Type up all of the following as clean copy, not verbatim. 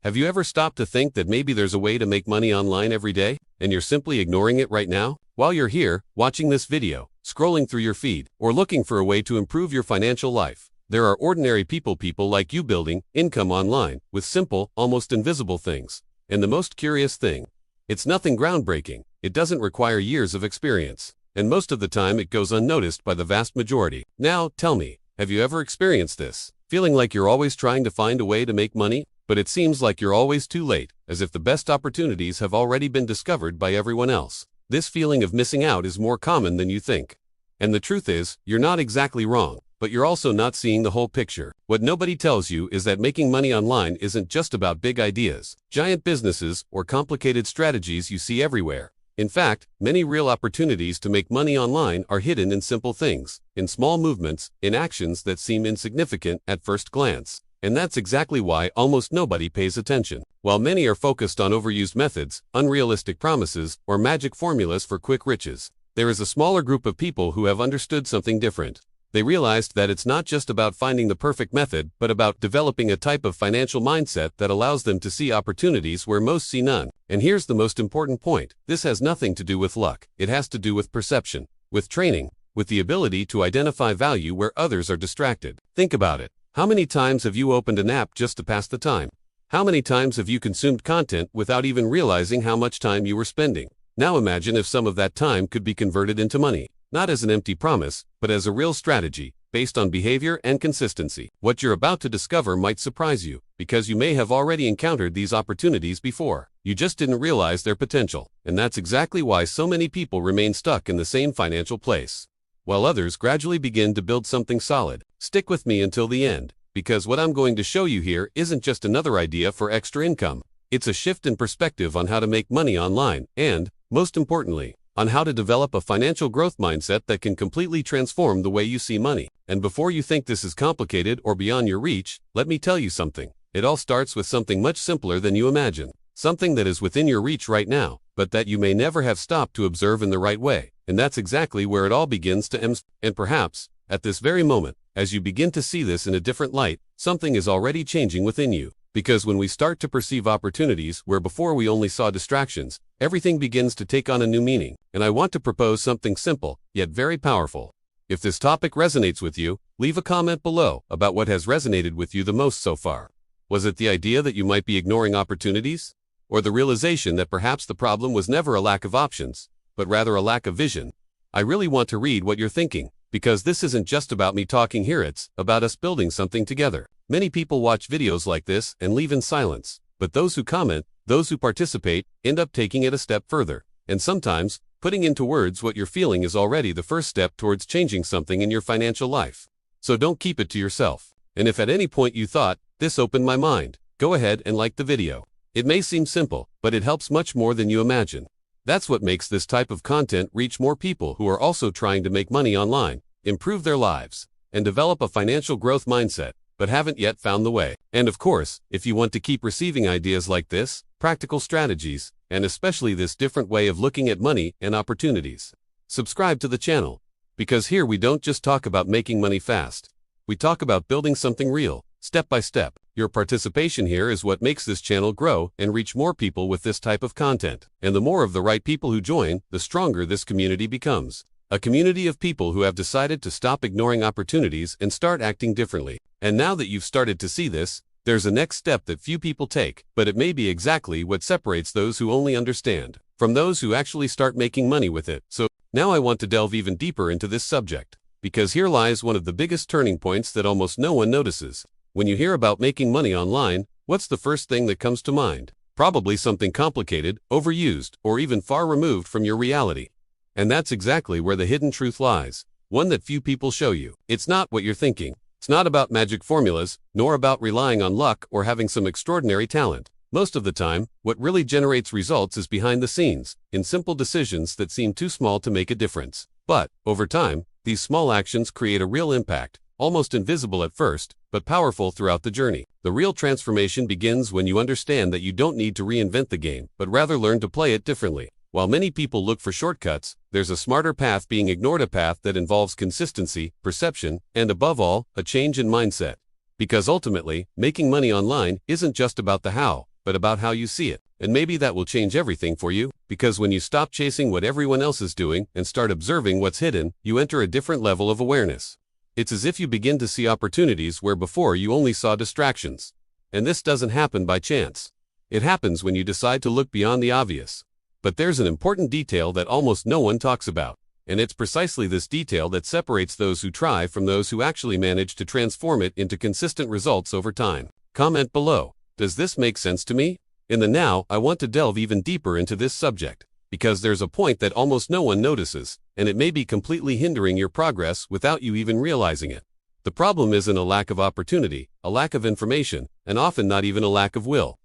Have you ever stopped to think that maybe there's a way to make money online every day, and you're simply ignoring it right now? While you're here, watching this video, scrolling through your feed, or looking for a way to improve your financial life, there are ordinary people like you building income online with simple, almost invisible things. And the most curious thing, it's nothing groundbreaking. It doesn't require years of experience, and most of the time it goes unnoticed by the vast majority. Now, tell me, have you ever experienced this? Feeling like you're always trying to find a way to make money, but it seems like you're always too late, as if the best opportunities have already been discovered by everyone else. This feeling of missing out is more common than you think. And the truth is, you're not exactly wrong, but you're also not seeing the whole picture. What nobody tells you is that making money online isn't just about big ideas, giant businesses, or complicated strategies you see everywhere. In fact, many real opportunities to make money online are hidden in simple things, in small movements, in actions that seem insignificant at first glance. And that's exactly why almost nobody pays attention. While many are focused on overused methods, unrealistic promises, or magic formulas for quick riches, there is a smaller group of people who have understood something different. They realized that it's not just about finding the perfect method, but about developing a type of financial mindset that allows them to see opportunities where most see none. And here's the most important point. This has nothing to do with luck. It has to do with perception, with training, with the ability to identify value where others are distracted. Think about it. How many times have you opened an app just to pass the time? How many times have you consumed content without even realizing how much time you were spending? Now imagine if some of that time could be converted into money. Not as an empty promise, but as a real strategy, based on behavior and consistency. What you're about to discover might surprise you, because you may have already encountered these opportunities before. You just didn't realize their potential. And that's exactly why so many people remain stuck in the same financial place, while others gradually begin to build something solid. Stick with me until the end, because what I'm going to show you here isn't just another idea for extra income. It's a shift in perspective on how to make money online, and, most importantly, on how to develop a financial growth mindset that can completely transform the way you see money. And before you think this is complicated or beyond your reach, let me tell you something. It all starts with something much simpler than you imagine. Something that is within your reach right now, but that you may never have stopped to observe in the right way. And that's exactly where it all begins to end. And perhaps, at this very moment, as you begin to see this in a different light, something is already changing within you. Because when we start to perceive opportunities where before we only saw distractions, everything begins to take on a new meaning. And I want to propose something simple, yet very powerful. If this topic resonates with you, leave a comment below about what has resonated with you the most so far. Was it the idea that you might be ignoring opportunities? Or the realization that perhaps the problem was never a lack of options, but rather a lack of vision? I really want to read what you're thinking, because this isn't just about me talking here, it's about us building something together. Many people watch videos like this and leave in silence, but those who comment, those who participate, end up taking it a step further. And sometimes, putting into words what you're feeling is already the first step towards changing something in your financial life. So don't keep it to yourself. And if at any point you thought, this opened my mind, go ahead and like the video. It may seem simple, but it helps much more than you imagine. That's what makes this type of content reach more people who are also trying to make money online, improve their lives, and develop a financial growth mindset, but haven't yet found the way. And of course, if you want to keep receiving ideas like this, practical strategies, and especially this different way of looking at money and opportunities, subscribe to the channel. Because here we don't just talk about making money fast. We talk about building something real, step by step. Your participation here is what makes this channel grow and reach more people with this type of content. And the more of the right people who join, the stronger this community becomes. A community of people who have decided to stop ignoring opportunities and start acting differently. And now that you've started to see this, there's a next step that few people take, but it may be exactly what separates those who only understand from those who actually start making money with it. So, now I want to delve even deeper into this subject, because here lies one of the biggest turning points that almost no one notices. When you hear about making money online, what's the first thing that comes to mind? Probably something complicated, overused, or even far removed from your reality. And that's exactly where the hidden truth lies, one that few people show you. It's not what you're thinking. It's not about magic formulas, nor about relying on luck or having some extraordinary talent. Most of the time, what really generates results is behind the scenes, in simple decisions that seem too small to make a difference. But, over time, these small actions create a real impact, almost invisible at first, but powerful throughout the journey. The real transformation begins when you understand that you don't need to reinvent the game, but rather learn to play it differently. While many people look for shortcuts, there's a smarter path being ignored, a path that involves consistency, perception, and above all, a change in mindset. Because ultimately, making money online isn't just about the how, but about how you see it. And maybe that will change everything for you, because when you stop chasing what everyone else is doing and start observing what's hidden, you enter a different level of awareness. It's as if you begin to see opportunities where before you only saw distractions. And this doesn't happen by chance. It happens when you decide to look beyond the obvious. But there's an important detail that almost no one talks about. And it's precisely this detail that separates those who try from those who actually manage to transform it into consistent results over time. Comment below. Does this make sense to me? In the now, I want to delve even deeper into this subject, because there's a point that almost no one notices, and it may be completely hindering your progress without you even realizing it. The problem isn't a lack of opportunity, a lack of information, and often not even a lack of will.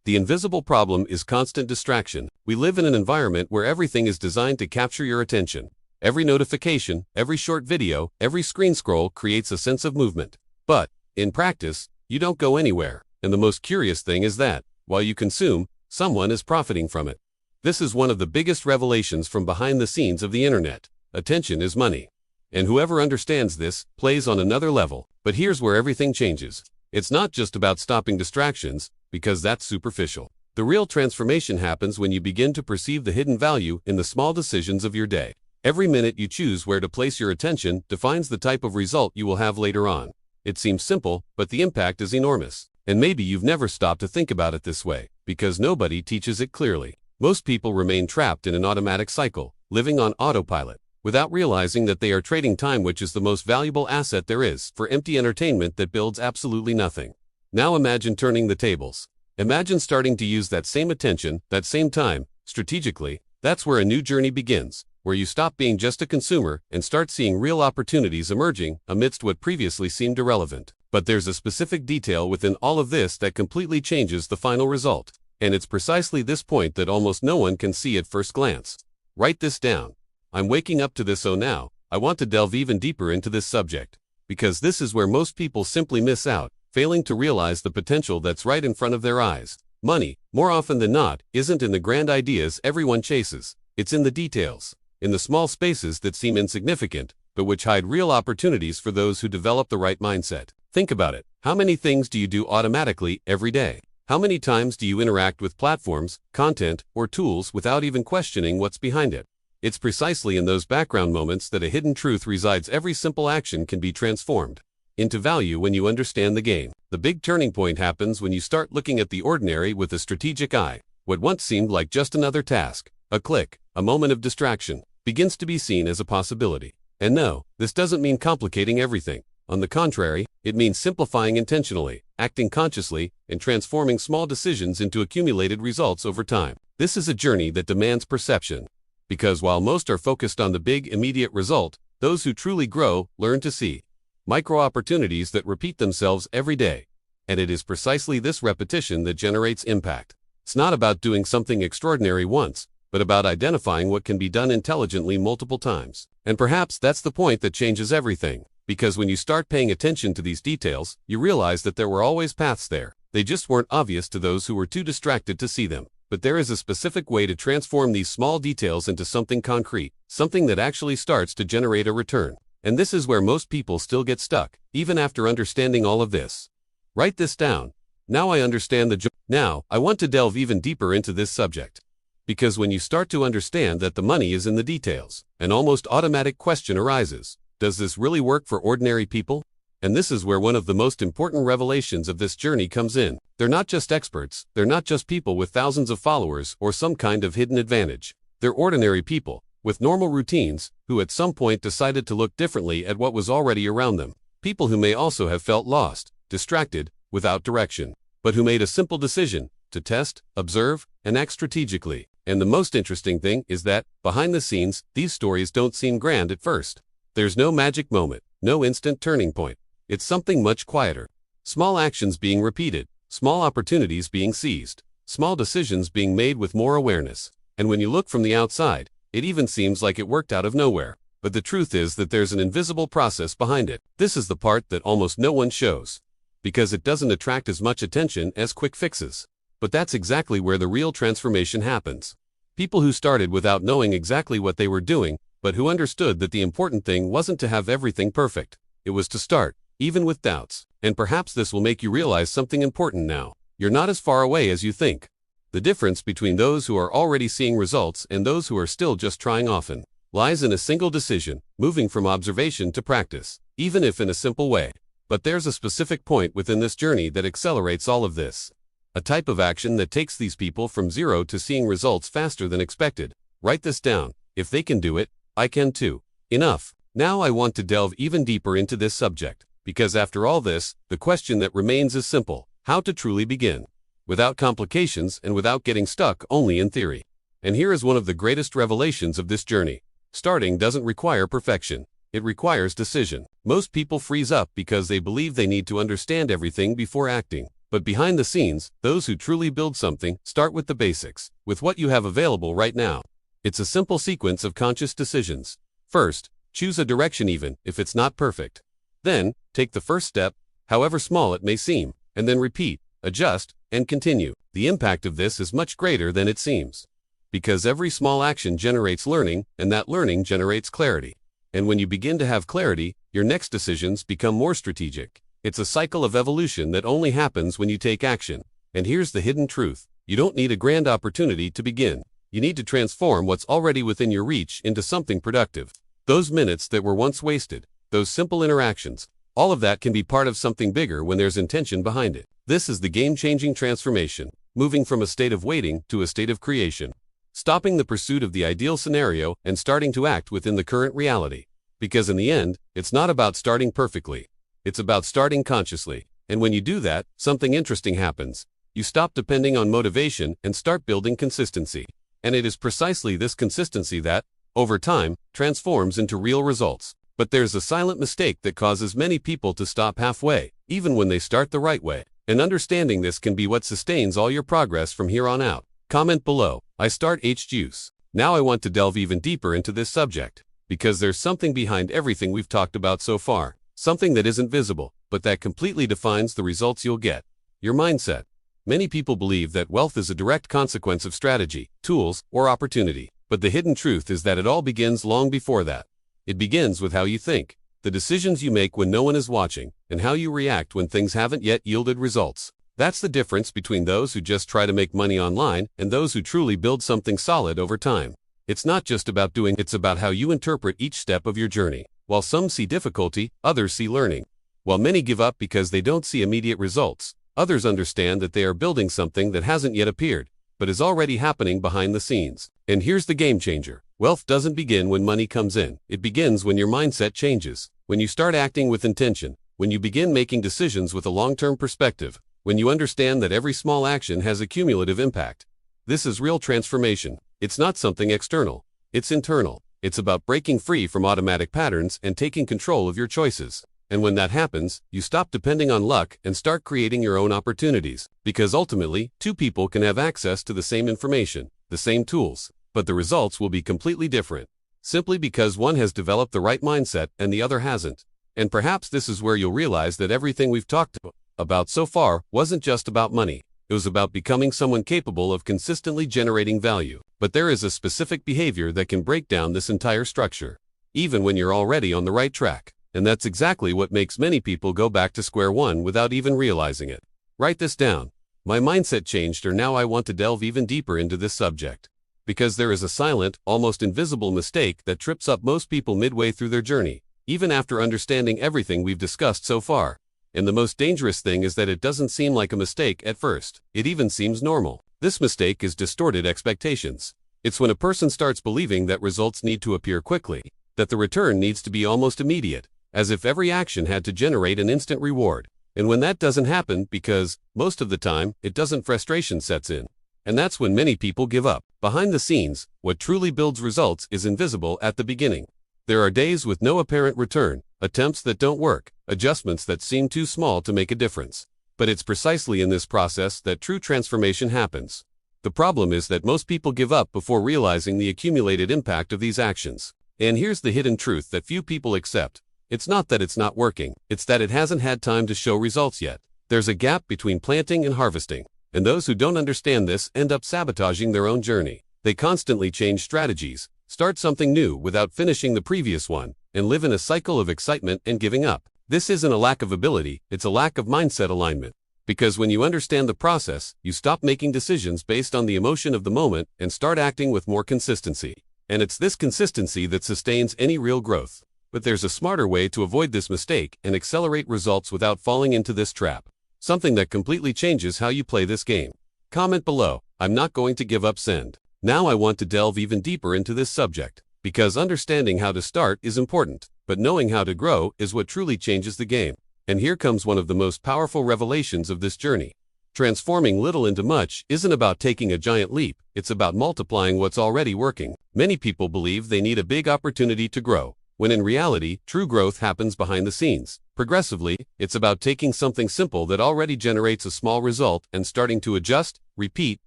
The invisible problem is constant distraction. We live in an environment where everything is designed to capture your attention. Every notification, every short video, every screen scroll creates a sense of movement. But, in practice, you don't go anywhere. And the most curious thing is that, while you consume, someone is profiting from it. This is one of the biggest revelations from behind the scenes of the internet. Attention is money. And whoever understands this plays on another level. But here's where everything changes. It's not just about stopping distractions, because that's superficial. The real transformation happens when you begin to perceive the hidden value in the small decisions of your day. Every minute you choose where to place your attention defines the type of result you will have later on. It seems simple, but the impact is enormous. And maybe you've never stopped to think about it this way, because nobody teaches it clearly. Most people remain trapped in an automatic cycle, living on autopilot, without realizing that they are trading time, which is the most valuable asset there is, for empty entertainment that builds absolutely nothing. Now imagine turning the tables. Imagine starting to use that same attention, that same time, strategically. That's where a new journey begins, where you stop being just a consumer and start seeing real opportunities emerging amidst what previously seemed irrelevant. But there's a specific detail within all of this that completely changes the final result. And it's precisely this point that almost no one can see at first glance. Write this down. I'm waking up to this, so now, I want to delve even deeper into this subject. Because this is where most people simply miss out, failing to realize the potential that's right in front of their eyes. Money, more often than not, isn't in the grand ideas everyone chases. It's in the details. In the small spaces that seem insignificant, but which hide real opportunities for those who develop the right mindset. Think about it. How many things do you do automatically every day? How many times do you interact with platforms, content, or tools without even questioning what's behind it? It's precisely in those background moments that a hidden truth resides. Every simple action can be transformed into value when you understand the game. The big turning point happens when you start looking at the ordinary with a strategic eye. What once seemed like just another task, a click, a moment of distraction, begins to be seen as a possibility. And no, this doesn't mean complicating everything. On the contrary, it means simplifying intentionally, acting consciously, and transforming small decisions into accumulated results over time. This is a journey that demands perception. Because while most are focused on the big, immediate result, those who truly grow learn to see micro-opportunities that repeat themselves every day. And it is precisely this repetition that generates impact. It's not about doing something extraordinary once, but about identifying what can be done intelligently multiple times. And perhaps that's the point that changes everything. Because when you start paying attention to these details, you realize that there were always paths there. They just weren't obvious to those who were too distracted to see them. But there is a specific way to transform these small details into something concrete, something that actually starts to generate a return. And this is where most people still get stuck, even after understanding all of this. Write this down. Now I understand the Now, I want to delve even deeper into this subject. Because when you start to understand that the money is in the details, an almost automatic question arises. Does this really work for ordinary people? And this is where one of the most important revelations of this journey comes in. They're not just experts, they're not just people with thousands of followers or some kind of hidden advantage. They're ordinary people, with normal routines, who at some point decided to look differently at what was already around them. People who may also have felt lost, distracted, without direction, but who made a simple decision to test, observe, and act strategically. And the most interesting thing is that, behind the scenes, these stories don't seem grand at first. There's no magic moment, no instant turning point. It's something much quieter. Small actions being repeated, small opportunities being seized, small decisions being made with more awareness. And when you look from the outside, it even seems like it worked out of nowhere. But the truth is that there's an invisible process behind it. This is the part that almost no one shows, because it doesn't attract as much attention as quick fixes. But that's exactly where the real transformation happens. People who started without knowing exactly what they were doing, but who understood that the important thing wasn't to have everything perfect. It was to start, even with doubts. And perhaps this will make you realize something important now. you're not as far away as you think. The difference between those who are already seeing results and those who are still just trying often lies in a single decision, moving from observation to practice, even if in a simple way. But there's a specific point within this journey that accelerates all of this. A type of action that takes these people from zero to seeing results faster than expected. Write this down. If they can do it, I can too. Enough. Now I want to delve even deeper into this subject, because after all this, the question that remains is simple: how to truly begin, without complications and without getting stuck only in theory. And here is one of the greatest revelations of this journey. Starting doesn't require perfection. It requires decision. Most people freeze up because they believe they need to understand everything before acting. But behind the scenes, those who truly build something start with the basics, with what you have available right now. It's a simple sequence of conscious decisions. First, choose a direction even if it's not perfect. Then, take the first step, however small it may seem, and then repeat, adjust, and continue. The impact of this is much greater than it seems. Because every small action generates learning, and that learning generates clarity. And when you begin to have clarity, your next decisions become more strategic. It's a cycle of evolution that only happens when you take action. And here's the hidden truth: you don't need a grand opportunity to begin. You need to transform what's already within your reach into something productive. Those minutes that were once wasted, those simple interactions, all of that can be part of something bigger when there's intention behind it. This is the game-changing transformation, moving from a state of waiting to a state of creation. Stopping the pursuit of the ideal scenario and starting to act within the current reality. Because in the end, it's not about starting perfectly. It's about starting consciously. And when you do that, something interesting happens. You stop depending on motivation and start building consistency. And it is precisely this consistency that, over time, transforms into real results. But there's a silent mistake that causes many people to stop halfway, even when they start the right way. And understanding this can be what sustains all your progress from here on out. Comment below. I start H-Juice. Now I want to delve even deeper into this subject, because there's something behind everything we've talked about so far. Something that isn't visible, but that completely defines the results you'll get. Your mindset. Many people believe that wealth is a direct consequence of strategy, tools, or opportunity. But the hidden truth is that it all begins long before that. It begins with how you think, the decisions you make when no one is watching, and how you react when things haven't yet yielded results. That's the difference between those who just try to make money online and those who truly build something solid over time. It's not just about doing, it's about how you interpret each step of your journey. While some see difficulty, others see learning. While many give up because they don't see immediate results, others understand that they are building something that hasn't yet appeared, but is already happening behind the scenes. And here's the game changer. Wealth doesn't begin when money comes in. It begins when your mindset changes. When you start acting with intention. When you begin making decisions with a long-term perspective. When you understand that every small action has a cumulative impact. This is real transformation. It's not something external. It's internal. It's about breaking free from automatic patterns and taking control of your choices. And when that happens, you stop depending on luck and start creating your own opportunities. Because ultimately, two people can have access to the same information, the same tools, but the results will be completely different. Simply because one has developed the right mindset and the other hasn't. And perhaps this is where you'll realize that everything we've talked about so far wasn't just about money. It was about becoming someone capable of consistently generating value. But there is a specific behavior that can break down this entire structure, even when you're already on the right track. And that's exactly what makes many people go back to square one without even realizing it. Write this down. My mindset changed, or now I want to delve even deeper into this subject. Because there is a silent, almost invisible mistake that trips up most people midway through their journey, even after understanding everything we've discussed so far. And the most dangerous thing is that it doesn't seem like a mistake at first. It even seems normal. This mistake is distorted expectations. It's when a person starts believing that results need to appear quickly, that the return needs to be almost immediate, as if every action had to generate an instant reward. And when that doesn't happen, because, most of the time, it doesn't, frustration sets in. And that's when many people give up. Behind the scenes, what truly builds results is invisible at the beginning. There are days with no apparent return, attempts that don't work, adjustments that seem too small to make a difference. But it's precisely in this process that true transformation happens. The problem is that most people give up before realizing the accumulated impact of these actions. And here's the hidden truth that few people accept. It's not that it's not working, it's that it hasn't had time to show results yet. There's a gap between planting and harvesting. And those who don't understand this end up sabotaging their own journey. They constantly change strategies, start something new without finishing the previous one, and live in a cycle of excitement and giving up. This isn't a lack of ability, it's a lack of mindset alignment. Because when you understand the process, you stop making decisions based on the emotion of the moment and start acting with more consistency. And it's this consistency that sustains any real growth. But there's a smarter way to avoid this mistake and accelerate results without falling into this trap. Something that completely changes how you play this game. Comment below, I'm not going to give up send. Now I want to delve even deeper into this subject. Because understanding how to start is important, but knowing how to grow is what truly changes the game. And here comes one of the most powerful revelations of this journey. Transforming little into much isn't about taking a giant leap, it's about multiplying what's already working. Many people believe they need a big opportunity to grow, when in reality, true growth happens behind the scenes. Progressively, it's about taking something simple that already generates a small result and starting to adjust, repeat,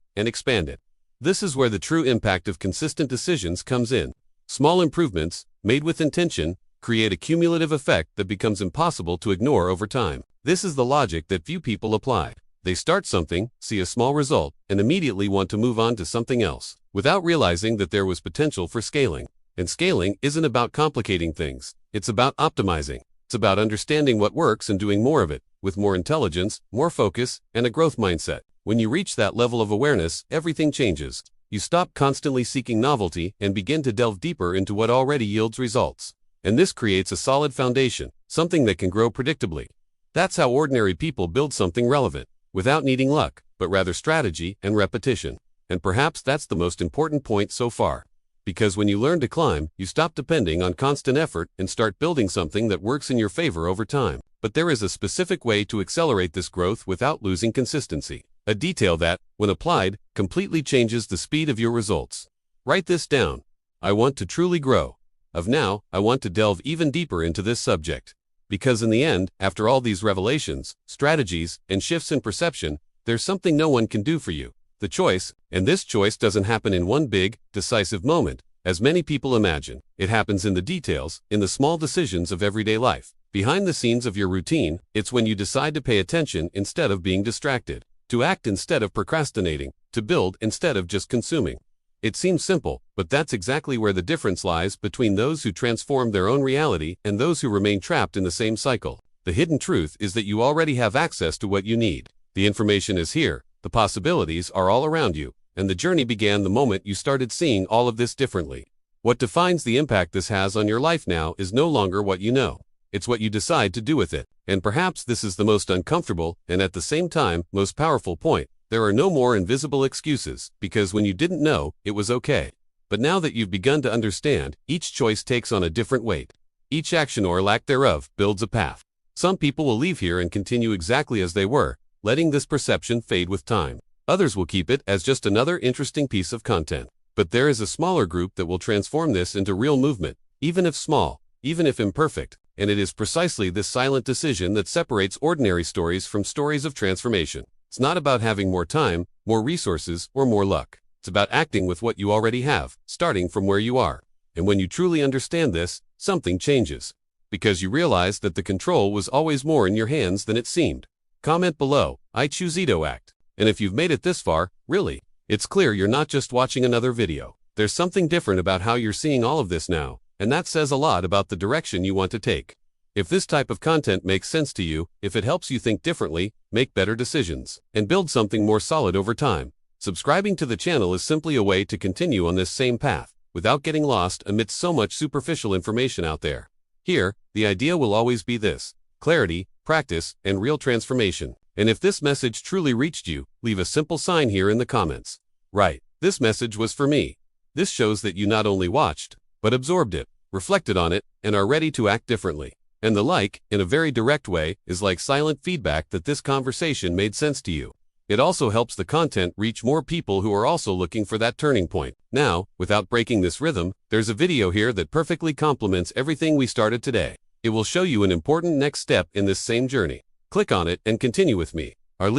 and expand it. This is where the true impact of consistent decisions comes in. Small improvements, made with intention, create a cumulative effect that becomes impossible to ignore over time. This is the logic that few people apply. They start something, see a small result, and immediately want to move on to something else, without realizing that there was potential for scaling. And scaling isn't about complicating things, it's about optimizing. It's about understanding what works and doing more of it, with more intelligence, more focus, and a growth mindset. When you reach that level of awareness, everything changes. You stop constantly seeking novelty and begin to delve deeper into what already yields results. And this creates a solid foundation, something that can grow predictably. That's how ordinary people build something relevant, without needing luck, but rather strategy and repetition. And perhaps that's the most important point so far. Because when you learn to climb, you stop depending on constant effort and start building something that works in your favor over time. But there is a specific way to accelerate this growth without losing consistency. A detail that, when applied, completely changes the speed of your results. Write this down. I want to truly grow. Of now, I want to delve even deeper into this subject. Because in the end, after all these revelations, strategies, and shifts in perception, there's something no one can do for you. The choice, and this choice doesn't happen in one big, decisive moment, as many people imagine. It happens in the details, in the small decisions of everyday life. Behind the scenes of your routine, it's when you decide to pay attention instead of being distracted, to act instead of procrastinating, to build instead of just consuming. It seems simple, but that's exactly where the difference lies between those who transform their own reality and those who remain trapped in the same cycle. The hidden truth is that you already have access to what you need. The information is here, the possibilities are all around you, and the journey began the moment you started seeing all of this differently. What defines the impact this has on your life now is no longer what you know. It's what you decide to do with it. And perhaps this is the most uncomfortable and at the same time most powerful point. There are no more invisible excuses, because when you didn't know, it was okay. But now that you've begun to understand, each choice takes on a different weight. Each action or lack thereof builds a path. Some people will leave here and continue exactly as they were, letting this perception fade with time. Others will keep it as just another interesting piece of content. But there is a smaller group that will transform this into real movement, even if small, even if imperfect, and it is precisely this silent decision that separates ordinary stories from stories of transformation. It's not about having more time, more resources, or more luck. It's about acting with what you already have, starting from where you are. And when you truly understand this, something changes. Because you realize that the control was always more in your hands than it seemed. Comment below, I choose Ito Act. And if you've made it this far, really, it's clear you're not just watching another video. There's something different about how you're seeing all of this now, and that says a lot about the direction you want to take. If this type of content makes sense to you, if it helps you think differently, make better decisions, and build something more solid over time, subscribing to the channel is simply a way to continue on this same path, without getting lost amidst so much superficial information out there. Here, the idea will always be this: clarity, practice, and real transformation. And if this message truly reached you, leave a simple sign here in the comments. Right, this message was for me. This shows that you not only watched, but absorbed it, reflected on it, and are ready to act differently. And the like, in a very direct way, is like silent feedback that this conversation made sense to you. It also helps the content reach more people who are also looking for that turning point. Now, without breaking this rhythm, there's a video here that perfectly complements everything we started today. It will show you an important next step in this same journey. Click on it and continue with me. Our